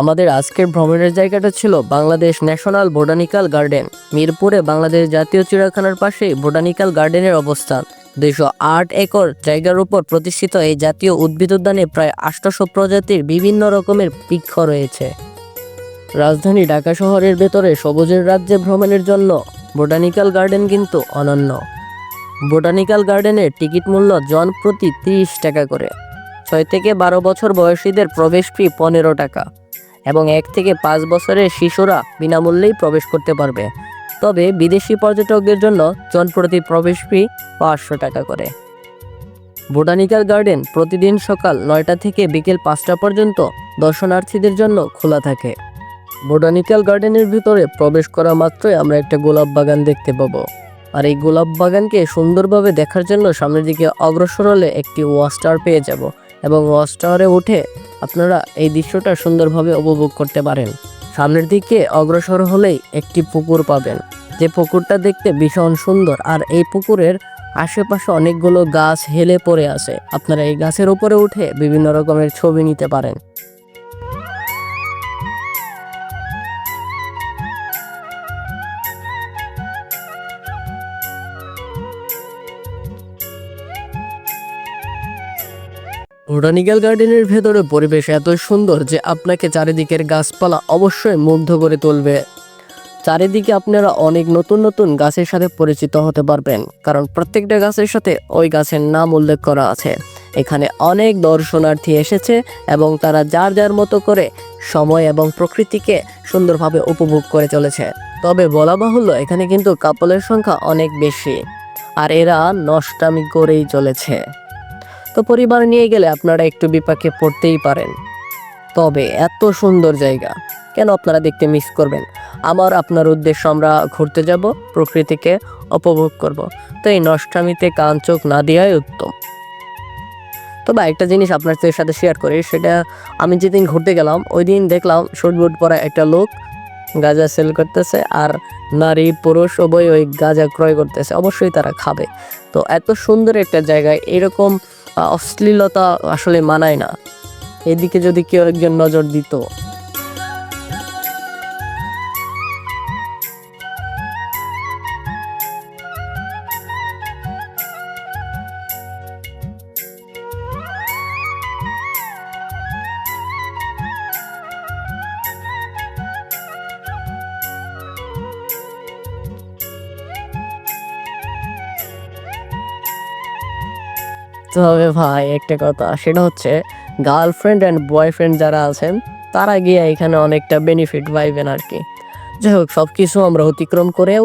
আমাদের আজকের ভ্রমণের জায়গাটা ছিল বাংলাদেশ ন্যাশনাল বোটানিক্যাল গার্ডেন। মিরপুরে বাংলাদেশ জাতীয় চিড়িয়াখানার পাশেই বোটানিক্যাল গার্ডেনের অবস্থান। 208 একর জায়গার উপর প্রতিষ্ঠিত এই জাতীয় উদ্ভিদ উদ্যানে প্রায় 800 প্রজাতির বিভিন্ন রকমের বৃক্ষ রয়েছে। রাজধানী ঢাকা শহরের ভেতরে সবুজের রাজ্যে ভ্রমণের জন্য বোটানিক্যাল গার্ডেন কিন্তু অনন্য। বোটানিক্যাল গার্ডেনের টিকিট মূল্য জন প্রতি 30 টাকা করে। 6 থেকে 12 বছর বয়সীদের প্রবেশ ফি 15 টাকা এবং 1 থেকে 5 বছরের শিশুরা বিনামূল্যেই প্রবেশ করতে পারবে। তবে বিদেশি পর্যটকদের জন্য জন প্রতি প্রবেশ ফি 500 টাকা করে। বোটানিক্যাল গার্ডেন প্রতিদিন সকাল 9টা থেকে বিকেল 5টা পর্যন্ত দর্শনার্থীদের জন্য খোলা থাকে। বোটানিক্যাল গার্ডেনের ভিতরে প্রবেশ করা মাত্রই আমরা একটা গোলাপ বাগান দেখতে পাবো। আর এই গোলাপ বাগানকে সুন্দরভাবে দেখার জন্য সামনের দিকে অগ্রসর হলে একটি ওয়াচ টাওয়ার পেয়ে যাব এবং ওয়াচ টাওয়ারে উঠে আপনারা এই দৃশ্যটা সুন্দরভাবে উপভোগ করতে পারেন। সামনের দিকে অগ্রসর হলেই একটি পুকুর পাবেন, যে পুকুরটা দেখতে ভীষণ সুন্দর। আর এই পুকুরের আশেপাশে অনেকগুলো গাছ হেলে পড়ে আছে। আপনারা এই গাছের উপরে উঠে বিভিন্ন রকমের ছবি নিতে পারেন। বোটানিক্যাল গার্ডেনের ভেতরে পরিবেশ এত সুন্দর যে আপনাকে চারিদিকের গাছপালা অবশ্যই মুগ্ধ করে তুলবে। চারিদিকে আপনারা অনেক নতুন নতুন গাছের সাথে পরিচিত হতে পারবেন, কারণ প্রত্যেকটা গাছের সাথে ওই গাছের নাম উল্লেখ করা আছে। এখানে অনেক দর্শনার্থী এসেছে এবং তারা যার যার মতো করে সময় এবং প্রকৃতিকে সুন্দরভাবে উপভোগ করে চলেছে। তবে বলা বাহুল্য, এখানে কিন্তু কাপলের সংখ্যা অনেক বেশি আর এরা নষ্টামি করেই চলেছে। তো পরিবার নিয়ে গেলে আপনারা একটু বিপাকে পড়তেই পারেন। তবে এত সুন্দর জায়গা কেন আপনারা দেখতে মিস করবেন? আপনার উদ্দেশ্য আমরা ঘুরতে যাব, প্রকৃতিকে উপভোগ করব। তো এই নষ্টামিতে কান চোখ না দেওয়াই উত্তম। তবে একটা জিনিস আপনাদের সাথে শেয়ার করি, সেটা আমি যেদিন ঘুরতে গেলাম ওই দিন দেখলাম শর্ট বুট পরা একটা লোক গাঁজা সেল করতেছে আর নারী পুরুষ উভয় ওই গাঁজা ক্রয় করতেছে। অবশ্যই তারা খাবে। তো এত সুন্দর একটা জায়গায় এরকম অশ্লীলতা আসলে মানায় না। এদিকে যদি কেউ একজন নজর দিত। তবে ভাই একটা কথা, সেটা হচ্ছে গার্লফ্রেন্ড অ্যান্ড বয়ফ্রেন্ড যারা আছেন তারা গিয়ে এখানে অনেকটা বেনিফিট পাইবেন আর কি। যাই হোক, সব কিছু আমরা অতিক্রম করেও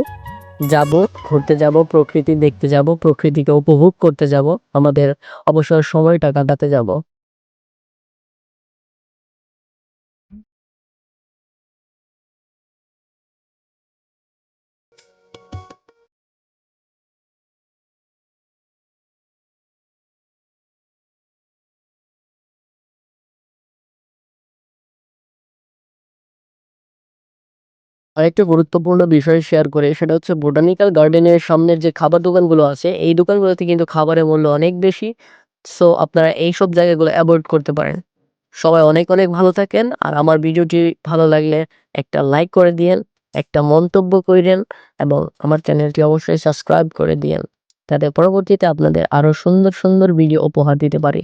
যাব, ঘুরতে যাব, প্রকৃতি দেখতে যাব, প্রকৃতিকে উপভোগ করতে যাব, আমাদের অবসর সময়টা কাটাতে যাব। আরেকটা গুরুত্বপূর্ণ বিষয় শেয়ার করে, সেটা হচ্ছে বোটানিক্যাল গার্ডেনের সামনের যে খাবার দোকানগুলো আছে, এই দোকানগুলোতে কিন্তু খাবারের মূল্য অনেক বেশি। সো আপনারা এইসব জায়গাগুলো অ্যাভয়েড করতে পারেন। সবাই অনেক অনেক ভালো থাকেন। আর আমার ভিডিওটি ভালো লাগলে একটা লাইক করে দিয়েন, একটা মন্তব্য করেন এবং আমার চ্যানেলটি অবশ্যই সাবস্ক্রাইব করে দিয়েন, যাতে পরবর্তীতে আপনাদের আরো সুন্দর সুন্দর ভিডিও উপহার দিতে পারি।